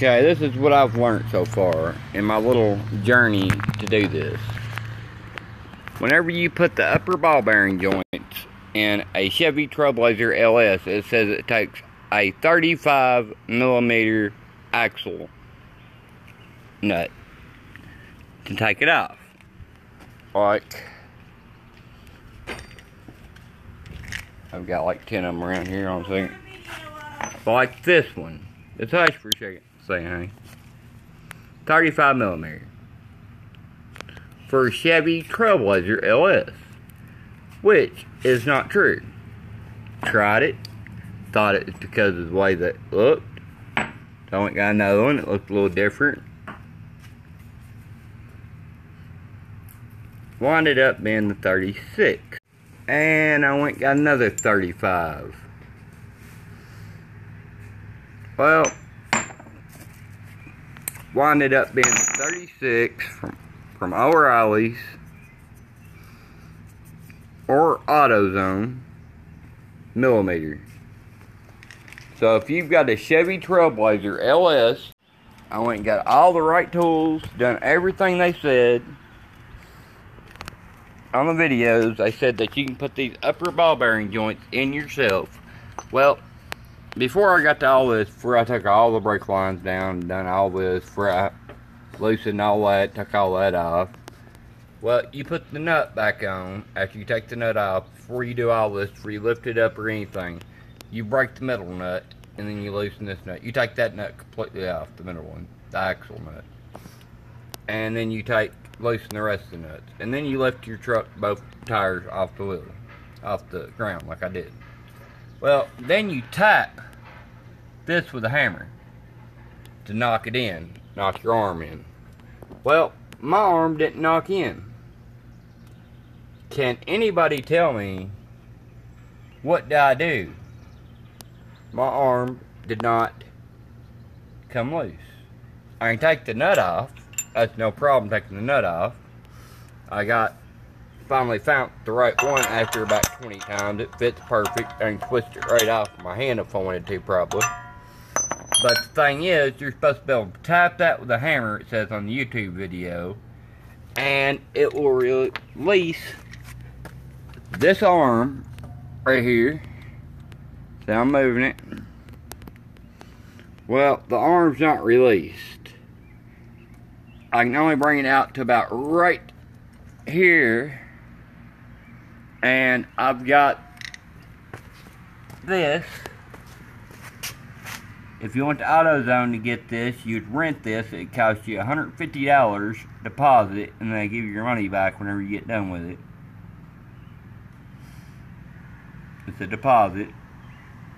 Okay, this is what I've learned so far in my little journey to do this. Whenever you put the upper ball bearing joints in a Chevy TrailBlazer LS, it says it takes a 35mm axle nut to take it off. Like, I've got like 10 of them around here on a second. Like this one. Let's hush for a second. Say, honey. 35mm. For a Chevy TrailBlazer LS. Which is not true. Tried it. Thought it was because of the way that it looked. So I went and got another one. It looked a little different. Winded up being the 36. And I went and got another 35. Well, winded up being 36 from O'Reilly's or AutoZone millimeter. So if you've got a Chevy TrailBlazer LS, I went and got all the right tools, done everything they said on the videos. They said that you can put these upper ball bearing joints in yourself. Well, before I got to all this, before I took all the brake lines down, done all this, before I loosened all that, took all that off, well, you put the nut back on after you take the nut off. Before you do all this, before you lift it up or anything, you break the middle nut, and then you loosen this nut. You take that nut completely off, the middle one, the axle nut. And then you loosen the rest of the nuts. And then you lift your truck, both tires, off the wheel, off the ground, like I did. Well, then you tap this with a hammer to knock it in, knock your arm in. Well, my arm didn't knock in. Can anybody tell me what did I do? My arm did not come loose. I can take the nut off. That's no problem taking the nut off. I finally found the right one after about 20 times. It fits perfect. I can twist it right off my hand if I wanted to, probably. But the thing is, you're supposed to be able to tap that with a hammer, it says on the YouTube video, and it will release this arm right here. See, I'm moving it. Well, the arm's not released. I can only bring it out to about right here, and I've got this. If you went to AutoZone to get this, you'd rent this. It costs you $150 deposit, and they give you your money back whenever you get done with it. It's a deposit.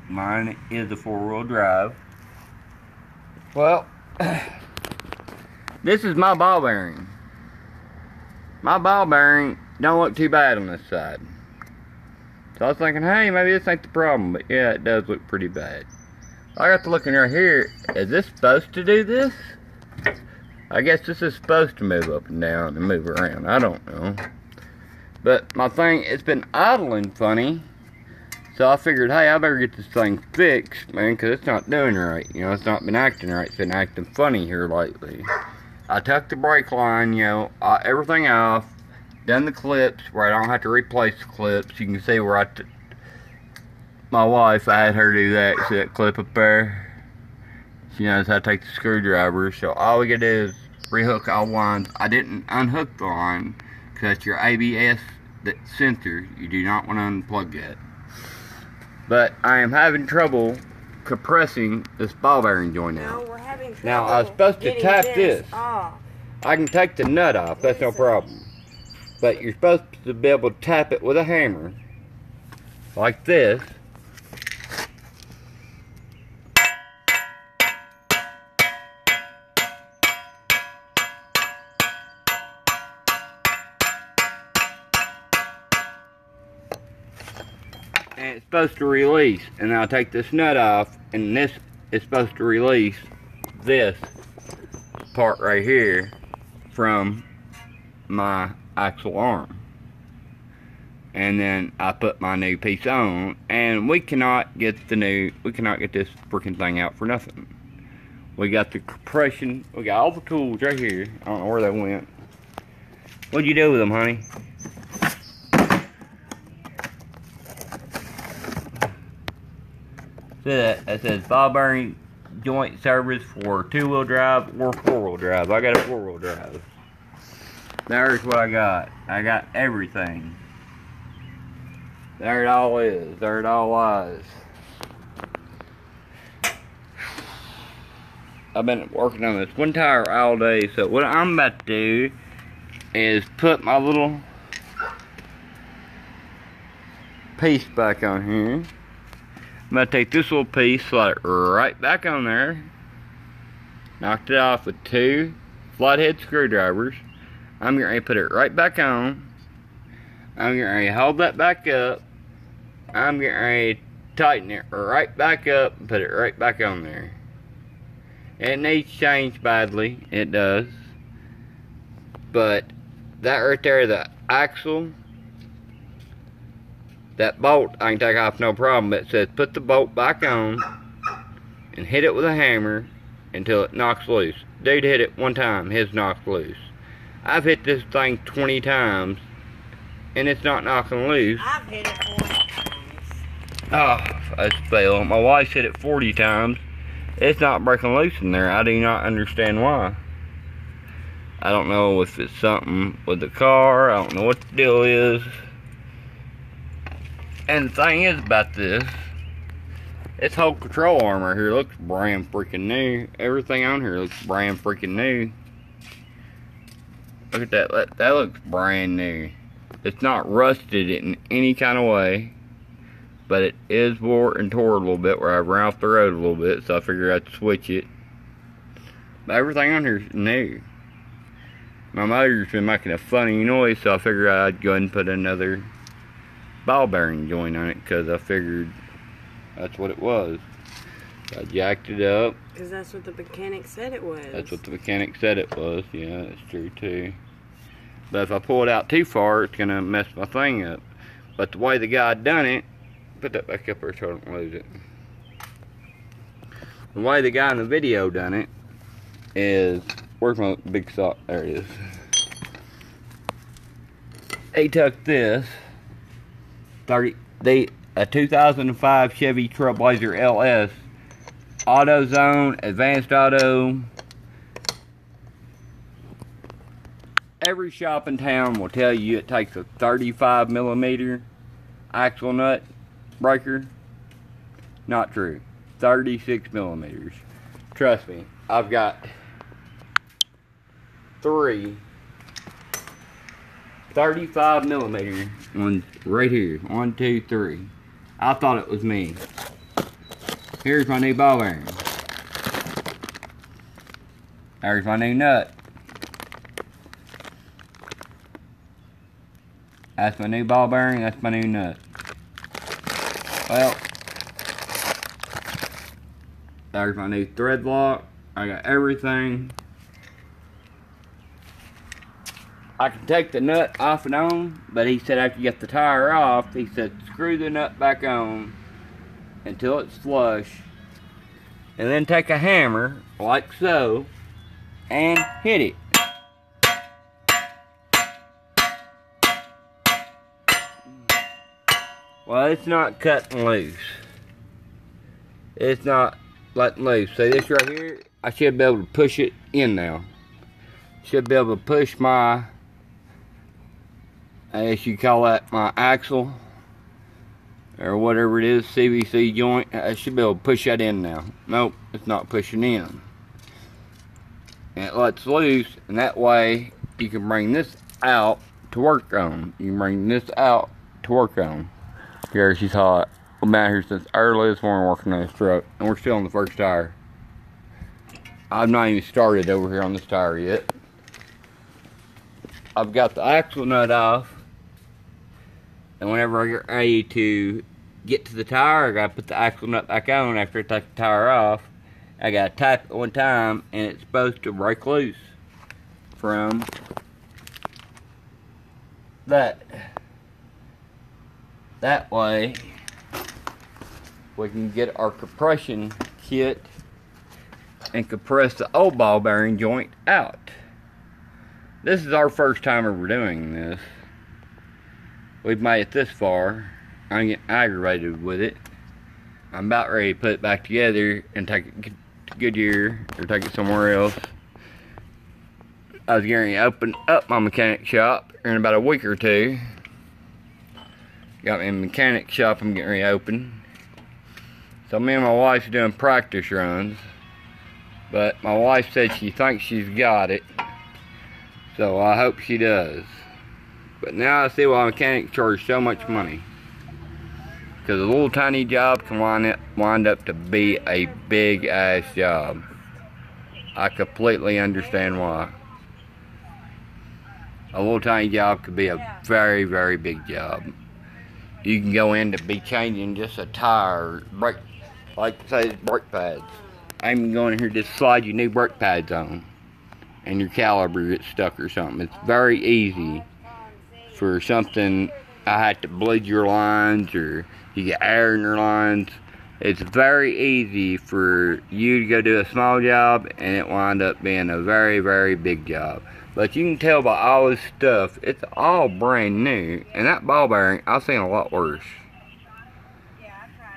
Mine is a 4-wheel drive. Well, this is my ball bearing. My ball bearing don't look too bad on this side. So I was thinking, hey, maybe this ain't the problem. But yeah, it does look pretty bad. I got to looking right here. Is this supposed to do this? I guess this is supposed to move up and down and move around. I don't know. But my thing, it's been idling funny. So I figured, hey, I better get this thing fixed, man, because it's not doing right. You know, it's not been acting right. It's been acting funny here lately. I took the brake line, you know, everything off. Done the clips where I don't have to replace the clips. You can see where my wife, I had her do that. See that clip up there? She knows how to take the screwdriver. So all we gotta do is rehook all lines. I didn't unhook the line because that's your ABS sensor. You do not want to unplug that. But I am having trouble compressing this ball bearing joint out. No, we're having trouble. Now I was supposed to tap this. Off. I can take the nut off. That's no problem. But you're supposed to be able to tap it with a hammer, like this. And it's supposed to release, and I'll take this nut off, and this is supposed to release this part right here from my axle arm. And then I put my new piece on, and we cannot get this freaking thing out for nothing. We got the compression. We got all the tools right here. I don't know where they went. What'd you do with them, honey? See that? That says ball bearing joint service for 2-wheel drive or 4-wheel drive. I got a 4-wheel drive. There's what I got. I got everything. There it all is. There it all lies. I've been working on this one tire all day, so what I'm about to do is put my little piece back on here. I'm going to take this little piece, slide it right back on there. Knocked it off with 2 flathead screwdrivers. I'm going to put it right back on. I'm going to hold that back up. I'm going to tighten it right back up and put it right back on there. It needs change badly, it does. But that right there, the axle, that bolt I can take off no problem. It says put the bolt back on and hit it with a hammer until it knocks loose. Dude hit it one time, his knocked loose. I've hit this thing 20 times and it's not knocking loose. I've hit it 40 times. Oh, that's fail. My wife's hit it 40 times. It's not breaking loose in there. I do not understand why. I don't know if it's something with the car. I don't know what the deal is. And the thing is about this whole control arm right here looks brand freaking new. Everything on here looks brand freaking new. Look at that. That looks brand new. It's not rusted in any kind of way. But it is wore and tore a little bit where I ran off the road a little bit, so I figured I'd switch it. But everything on here is new. My motor's been making a funny noise, so I figured I'd go ahead and put another ball bearing joint on it, because I figured that's what it was. So I jacked it up. Because that's what the mechanic said it was. That's what the mechanic said it was. Yeah, that's true too. But if I pull it out too far, it's going to mess my thing up. But the way the guy done it, put that back up there so I don't lose it. The way the guy in the video done it is, where's my big sock? There it is. He took this a 2005 Chevy TrailBlazer LS AutoZone, Advanced Auto. Every shop in town will tell you it takes a 35mm axle nut breaker. Not true. 36mm. Trust me, I've got 3 35mm ones right here. 1, 2, 3. I thought it was me. Here's my new ball bearing. There's my new nut. That's my new ball bearing, that's my new nut. Well, there's my new thread lock. I got everything. I can take the nut off and on, but he said after you get the tire off, he said screw the nut back on until it's flush, and then take a hammer, like so, and hit it. Well, it's not cutting loose. It's not letting loose. See this right here? I should be able to push it in now. Should be able to push my, I guess you call that my axle, or whatever it is, CVC joint. I should be able to push that in now. Nope, it's not pushing in. And it lets loose, and that way you can bring this out to work on. You can bring this out to work on. Here, she's hot. I've been out here since early this morning working on this truck, and we're still on the first tire. I've not even started over here on this tire yet. I've got the axle nut off, and whenever I get ready to get to the tire, I gotta put the axle nut back on after I take the tire off. I gotta tap it one time, and it's supposed to break loose from that. That way, we can get our compression kit and compress the old ball bearing joint out. This is our first time ever doing this. We've made it this far. I'm getting aggravated with it. I'm about ready to put it back together and take it to Goodyear or take it somewhere else. I was getting ready to open up my mechanic shop in about a week or two. Got me a mechanic shop I'm getting ready to open. So me and my wife's doing practice runs. But my wife said she thinks she's got it. So I hope she does. But now I see why mechanics charge so much money. Because a little tiny job can wind up to be a big ass job. I completely understand why. A little tiny job could be a very, very big job. You can go in to be changing just a tire, brake, like say brake pads. I even go in here to just slide your new brake pads on. And your caliper gets stuck or something. It's very easy for something. I had to bleed your lines or you get air in your lines. It's very easy for you to go do a small job and it wind up being a very, very big job. But you can tell by all this stuff, it's all brand new. And that ball bearing, I've seen a lot worse.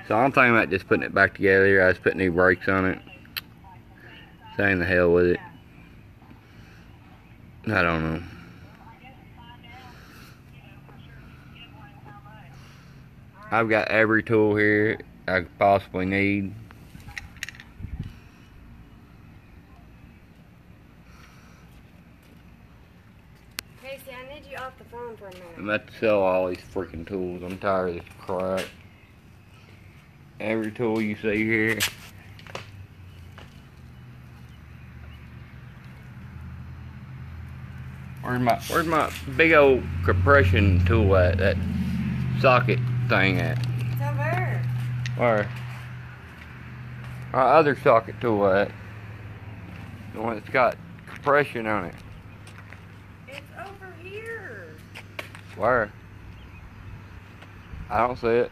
So I'm thinking about just putting it back together. I just put new brakes on it. Saying the hell with it. I don't know. I've got every tool here I could possibly need. Casey, I need you off the phone for a minute. I'm about to sell all these freaking tools. I'm tired of this crap. Every tool you see here. Where's my big old compression tool at? That socket thing at? It's over there. Where? My other socket tool at? The one that's got compression on it. It's over here. Where? I don't see it.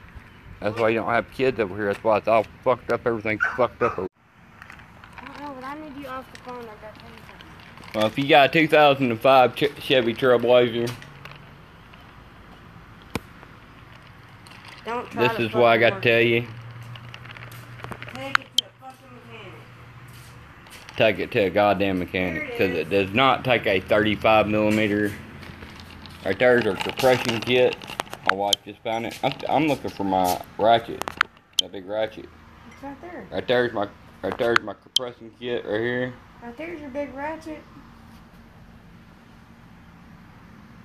That's why you don't have kids over here. That's why it's all fucked up. Everything's fucked up. I don't know, but I need you off the phone. I got to tell you something. Well, if you got a 2005 Chevy TrailBlazer, don't try this is what I got to tell you. Take it to a fucking mechanic. Take it to a goddamn mechanic, because it does not take a 35mm. Right there's our compression kit. My wife just found it. I'm looking for my ratchet, that big ratchet. It's right there. Right there's my compression kit right here. Right there's your big ratchet.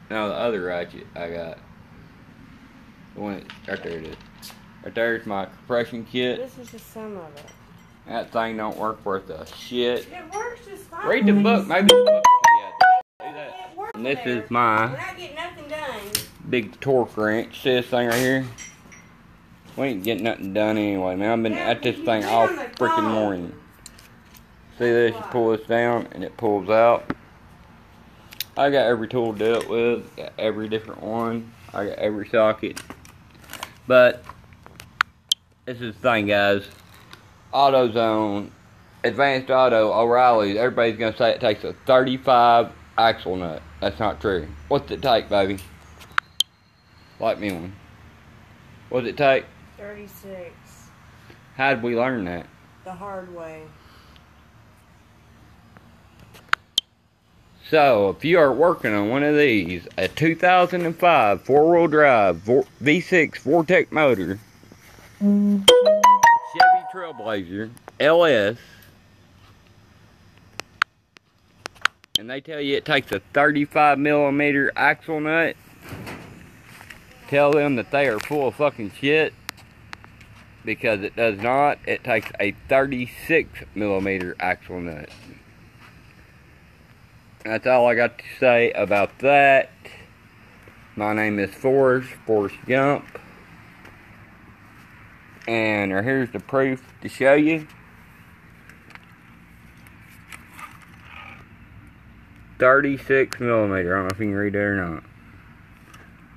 Now the other ratchet I got. The one right there it is. Right there's my compression kit. This is just some of it. That thing don't work worth a shit. It works just fine. Read the book. Maybe the book will tell you that. It works And this there. is my When I get nothing done. big torque wrench. See this thing right here? We ain't getting nothing done anyway, man. I've been at this thing all freaking morning. See this? You pull this down and it pulls out. I got every tool dealt with. Got every different one. I got every socket. But this is the thing, guys. AutoZone, Advanced Auto, O'Reilly's. Everybody's gonna say it takes a 35 axle nut. That's not true. What's it take, baby? Light me one. What's it take? 36. How'd we learn that? The hard way. So, if you are working on one of these, a 2005 four-wheel drive V6 Vortec motor, Chevy TrailBlazer LS, and they tell you it takes a 35mm axle nut, tell them that they are full of fucking shit, because it does not. It takes a 36mm axle nut. That's all I got to say about that. My name is Forrest Gump. And here's the proof to show you. 36mm. I don't know if you can read that or not.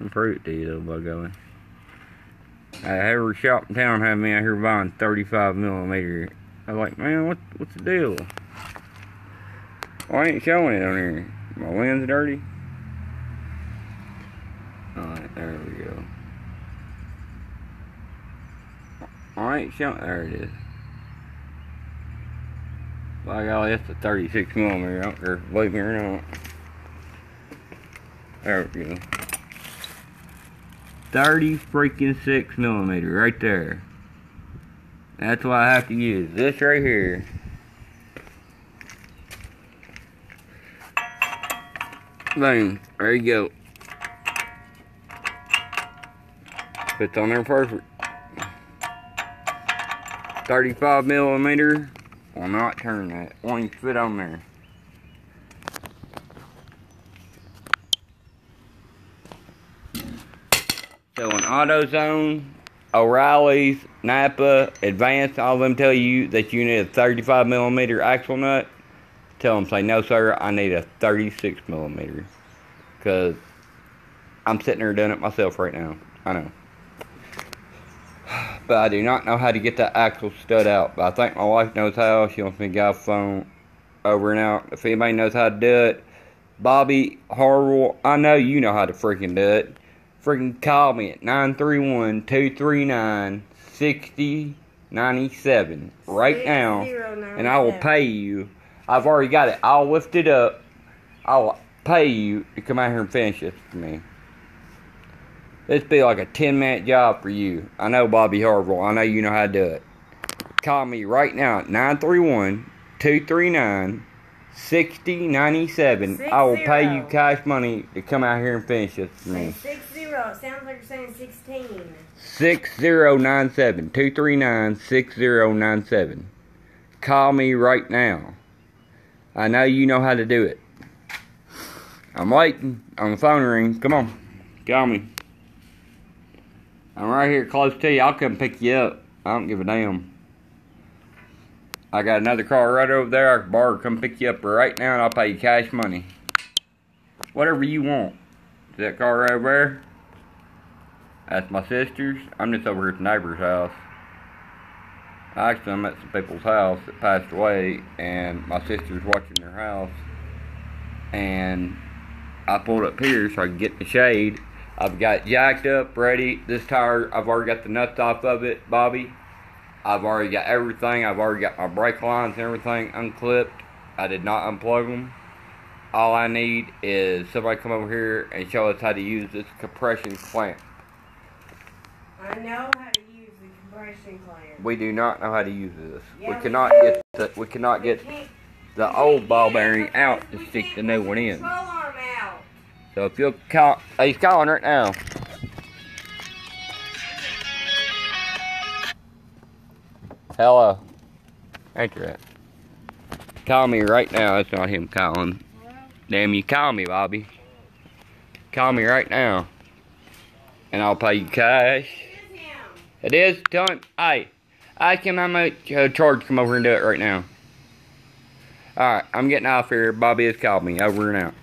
I'll prove it to you though by going. Every shop in town have me out here buying 35mm I was like, man, what's the deal? Why ain't showing it on here? My lens dirty? Alright, there we go. I ain't showing, there it is. By golly, that's a 36mm, I don't care if you believe me or not. There we go. 30 freaking 6mm right there. That's what I have to use. This right here. Boom. There you go. Fits on there perfect. 35mm will not turn that. Won't even fit on there. So in AutoZone, O'Reilly's, Napa, Advance, all of them tell you that you need a 35mm axle nut. Tell them, say, no sir, I need a 36mm. Because I'm sitting there doing it myself right now. I know. But I do not know how to get that axle stud out. But I think my wife knows how. She wants me to get off the phone over and out. If anybody knows how to do it, Bobby Harwell, I know you know how to freaking do it. Freaking call me at 931-239-6097 right now, and I will pay you. I've already got it. I'll lift it up. I'll pay you to come out here and finish this for me. This be like a 10-minute job for you. I know, Bobby Harville. I know you know how to do it. Call me right now at 931-239-6097. I will pay you cash money to come out here and finish this for me. 60. It sounds like you're saying 16. 6097. 239-6097. Call me right now. I know you know how to do it. I'm waiting on the phone ring. Come on. Call me. I'm right here close to you. I'll come pick you up. I don't give a damn. I got another car right over there. I can borrow, come pick you up right now, and I'll pay you cash money. Whatever you want. Is that car right over there? That's my sister's. I'm just over here at the neighbor's house. Actually, I'm at some people's house that passed away, and my sister's watching their house. And I pulled up here so I could get in the shade. I've got jacked up, ready. This tire, I've already got the nuts off of it, Bobby. I've already got everything. I've already got my brake lines and everything unclipped. I did not unplug them. All I need is somebody come over here and show us how to use this compression clamp. I know how to use the compression clamp. We do not know how to use this. Yeah, we cannot get the old ball bearing out to stick the new one in. Control arm out. So if you'll call, he's calling right now. Hello. Answer that. Call me right now. That's not him calling. Hello? Damn, you call me, Bobby. Call me right now. And I'll pay you cash. It is him. It is? Tell him. Hey, ask him how much charge to come over and do it right now. Alright, I'm getting off here. Bobby has called me. Over and out.